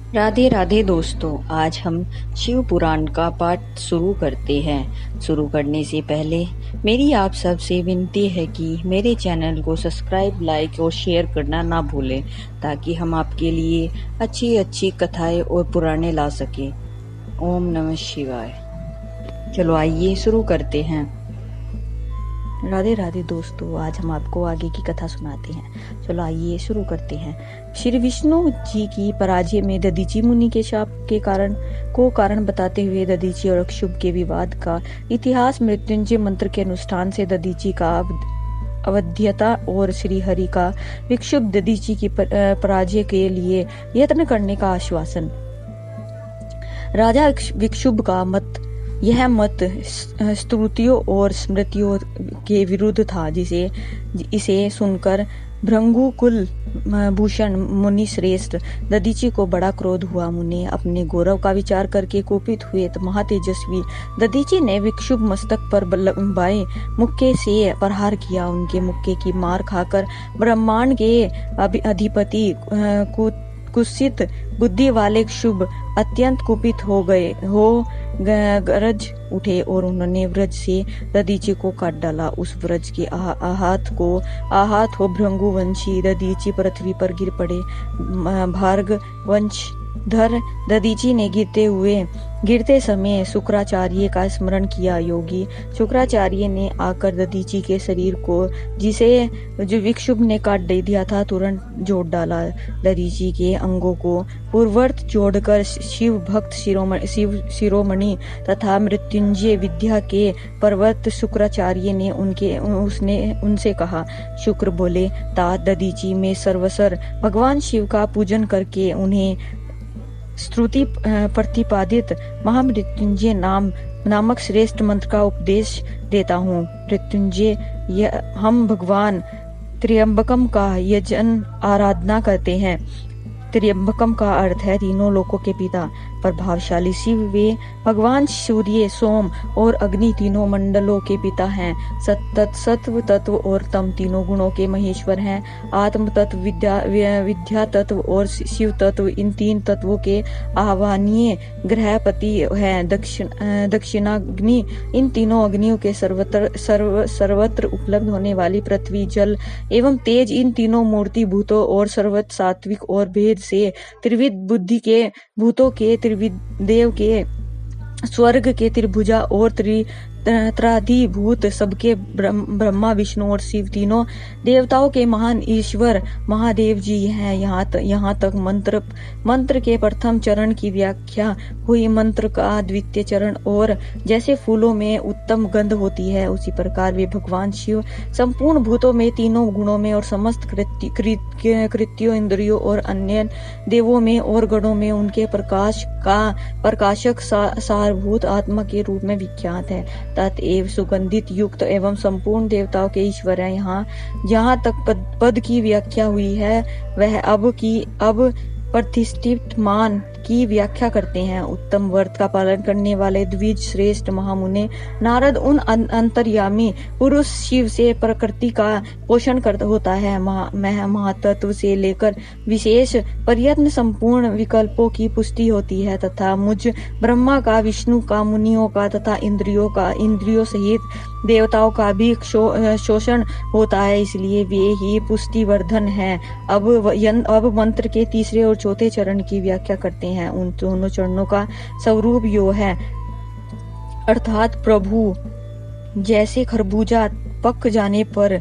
राधे राधे दोस्तों, आज हम शिव पुराण का पाठ शुरू करते हैं। शुरू करने से पहले मेरी आप सबसे विनती है कि मेरे चैनल को सब्सक्राइब, लाइक और शेयर करना ना भूलें, ताकि हम आपके लिए अच्छी अच्छी कथाएं और पुराणे ला सकें। ओम नमः शिवाय। चलो आइए शुरू करते हैं। राधे राधे दोस्तों, आज हम आपको आगे की कथा सुनाते हैं। चलो आइए शुरू करते हैं। श्री विष्णु जी की पराजय में दधीचि मुनि के शाप के कारण बताते हुए दधीचि और अक्षुभ के विवाद का इतिहास मृत्युंजय मंत्र के अनुष्ठान से दधीचि का अवध्यता और श्री हरि का विक्षुभ दधीचि की पराजय के लिए यत्न करने का आश्वासन। राजा विक्षुभ का यह मत स्तुतियों और स्मृतियों के विरुद्ध था, इसे सुनकर भृंगु कुल भूषण मुनि श्रेष्ठ दधीचि को बड़ा क्रोध हुआ। मुनि अपने गौरव का विचार करके कोपित हुए तो महातेजस्वी दधीचि ने विक्षुभ मस्तक पर बाएं मुक्के से प्रहार किया। उनके मुक्के की मार खाकर ब्रह्मांड के अधिपति कुत्सित बुद्धि वाले क्षुभ अत्यंत कुपित हो गरज उठे और उन्होंने व्रज से दधीचि को काट डाला। उस व्रज के आहत हो भृंगु वंशी दधीचि पृथ्वी पर गिर पड़े। भार्ग वंशधर दधीचि ने गिरते समय शुक्राचार्य का स्मरण किया। योगी शुक्राचार्य ने आकर दधीचि के शरीर को, जो विक्षुभ ने काट दिया था, तुरंत जोड़ डाला। दधीचि के अंगों को पूर्ववत जोड़कर शिव भक्त शिरोमणि तथा मृत्युंजय विद्या के पर्वत शुक्राचार्य ने उनसे कहा। शुक्र बोले, तात दधीचि में सर्वसर भगवान शिव का पूजन करके उन्हें स्तुति प्रतिपादित महामृत्युंजय नामक श्रेष्ठ मंत्र का उपदेश देता हूँ। मृत्युंजय हम भगवान त्र्यंबकम का यजन आराधना करते हैं। त्र्यंबकम का अर्थ है तीनों लोकों के पिता। प्रभावशाली शिव वे भगवान सूर्य, सोम और अग्नि तीनों मंडलों के पिता हैं। सत्व तत्व और तम तीनों गुणों के महेश्वर हैं। आत्म तत्व, विद्या तत्व और शिव तत्व इन तीन तत्वों के आह्वानीय ग्रहपति हैं। दक्षिणाग्नि इन तीनों अग्नियों के सर्वत्र उपलब्ध होने वाली पृथ्वी, जल एवं तेज इन तीनों मूर्ति भूतों और सर्वत्र सात्विक और भेद से त्रिविध बुद्धि के भूतों के, त्रिविदेव के, स्वर्ग के त्रिभुजा और त्राधिभूत सबके ब्रह्मा, विष्णु और शिव तीनों देवताओं के महान ईश्वर महादेव जी हैं। यहाँ तक मंत्र के प्रथम चरण की व्याख्या हुई। मंत्र का द्वितीय चरण और जैसे फूलों में उत्तम गंध होती है, उसी प्रकार वे भगवान शिव संपूर्ण भूतों में, तीनों गुणों में और समस्त कृत्यों, इंद्रियों और अन्य देवों में और गणों में उनके प्रकाशक सारभूत आत्मा के रूप में विख्यात है। तत्एव सुगंधित युक्त एवं संपूर्ण देवताओं के ईश्वर है। जहाँ तक पद की व्याख्या हुई है, वह अब प्रतिष्ठित मान की व्याख्या करते हैं। उत्तम व्रत का पालन करने वाले द्विज श्रेष्ठ महामुनि नारद उन अंतर्यामी पुरुष शिव से प्रकृति का पोषण होता है। महातत्व से लेकर विशेष प्रयत्न संपूर्ण विकल्पों की पुष्टि होती है तथा मुझ ब्रह्मा का, विष्णु का, मुनियों का तथा इंद्रियों सहित देवताओं का भी शोषण होता है, इसलिए वे ही पुष्टिवर्धन है। अब मंत्र के तीसरे और चौथे चरण की व्याख्या करते हैं। उन दोनों चरणों का स्वरूप यो है, अर्थात प्रभु जैसे खरबूजा पक जाने पर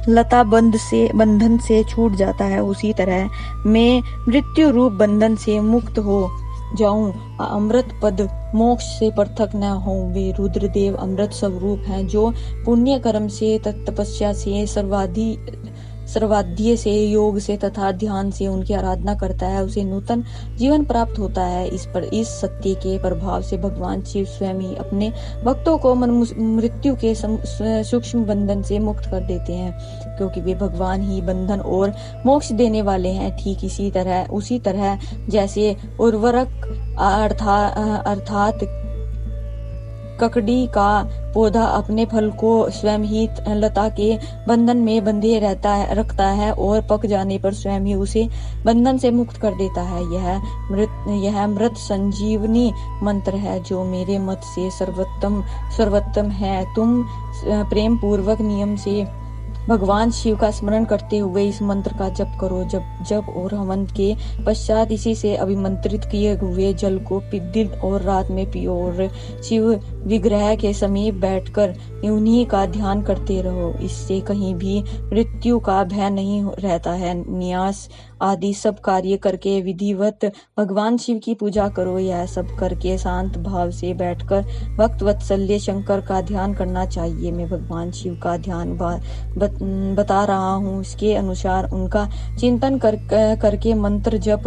लता बंधन से छूट जाता है, उसी तरह मैं मृत्यु रूप बंधन से मुक्त हो जाऊं, अमृत पद मोक्ष से पृथक न हो। वे रुद्रदेव अमृत स्वरूप हैं, जो पुण्य कर्म से, तपस्या से, सर्वाध्य से, योग से तथा ध्यान से उनकी आराधना करता है, उसे नूतन जीवन प्राप्त होता है। इस सत्य के प्रभाव से भगवान शिव स्वयं ही अपने भक्तों को मृत्यु के सूक्ष्म बंधन से मुक्त कर देते हैं, क्योंकि वे भगवान ही बंधन और मोक्ष देने वाले हैं। ठीक उसी तरह जैसे उर्वरक अर्थात ककड़ी का पौधा अपने फल को स्वयं ही लता के बंधन में बंधे रखता है और पक जाने पर स्वयं ही उसे बंधन से मुक्त कर देता है। यह मृत संजीवनी मंत्र है जो मेरे मत से सर्वोत्तम है। तुम प्रेम पूर्वक नियम से भगवान शिव का स्मरण करते हुए इस मंत्र का जप करो। जप और हवन के पश्चात इसी से अभिमंत्रित किए हुए जल को दिन और रात में पियो और शिव विग्रह के समीप बैठकर उन्हीं का ध्यान करते रहो। इससे कहीं भी मृत्यु का भय नहीं रहता है। न्यास आदि सब कार्य करके विधिवत भगवान शिव की पूजा करो। यह सब करके शांत भाव से बैठकर भक्त वत्सल्य शंकर का ध्यान करना चाहिए। मैं भगवान शिव का ध्यान बता रहा हूँ, इसके अनुसार उनका चिंतन करके मंत्र जप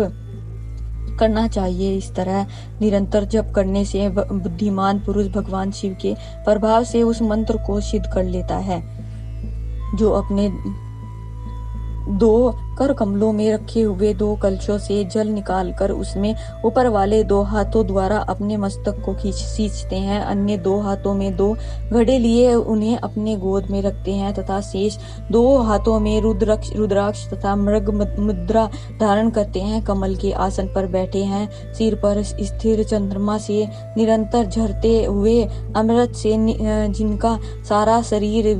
करना चाहिए। इस तरह निरंतर जप करने से बुद्धिमान पुरुष भगवान शिव के प्रभाव से उस मंत्र को सिद्ध कर लेता है। जो अपने 2 कर कमलों में रखे हुए 2 कलशों से जल निकालकर उसमें ऊपर वाले 2 हाथों द्वारा अपने मस्तक को खींचते हैं, अन्य 2 हाथों में 2 घड़े लिए उन्हें अपने गोद में रखते हैं तथा शेष 2 हाथों में रुद्राक्ष तथा मृग मुद्रा धारण करते हैं। कमल के आसन पर बैठे हैं, सिर पर स्थिर चंद्रमा से निरंतर झरते हुए अमृत से जिनका सारा शरीर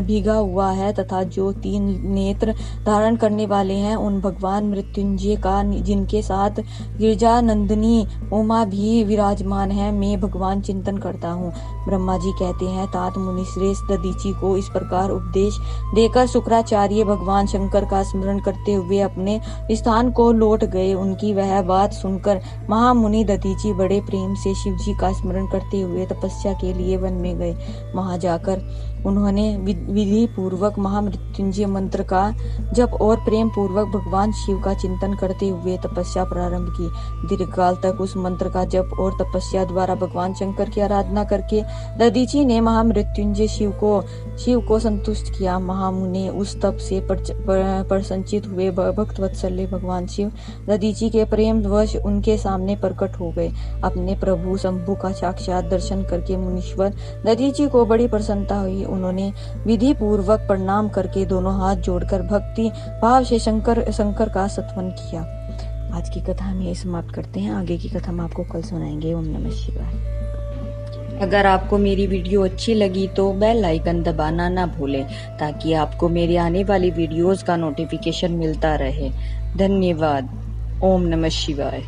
भीगा हुआ है तथा जो 3 नेत्र धारण करने वाले हैं, उन भगवान मृत्युंजय का जिनके साथ गिरजा नंदिनी उमा भी विराजमान है, मैं भगवान चिंतन करता हूँ। ब्रह्मा जी कहते हैं, तात मुनि श्रेष्ठ दधीचि को इस प्रकार उपदेश देकर शुक्राचार्य भगवान शंकर का स्मरण करते हुए अपने स्थान को लौट गए। उनकी वह बात सुनकर महामुनि दधीचि बड़े प्रेम से शिव जी का स्मरण करते हुए तपस्या के लिए वन में गए। वहां जाकर उन्होंने विधि पूर्वक महामृत्युंजय मंत्र का जप और प्रेम पूर्वक भगवान शिव का चिंतन करते हुए तपस्या प्रारंभ की। दीर्घकाल तक उस मंत्र का जप और तपस्या द्वारा भगवान शंकर की आराधना करके दधीचि ने महामृत्युंजय शिव को संतुष्ट किया। महामुनि उस तप से प्रसन्नचित हुए भक्त वत्सल्य भगवान शिव दधीचि के प्रेम वश उनके सामने प्रकट हो गए। अपने प्रभु शंभु का साक्षात दर्शन करके मुनीश्वर दधीचि को बड़ी प्रसन्नता हुई। उन्होंने विधि पूर्वक प्रणाम करके दोनों हाथ जोड़कर भक्ति भाव से शंकर का स्तवन किया। आज की कथा हम यही समाप्त करते हैं। आगे की कथा हम आपको कल सुनाएंगे। ओम नमः शिवाय। अगर आपको मेरी वीडियो अच्छी लगी तो बेल आइकन दबाना ना भूलें ताकि आपको मेरी आने वाली वीडियोस का नोटिफिकेशन मिलता रहे। धन्यवाद। ओम नमः शिवाय।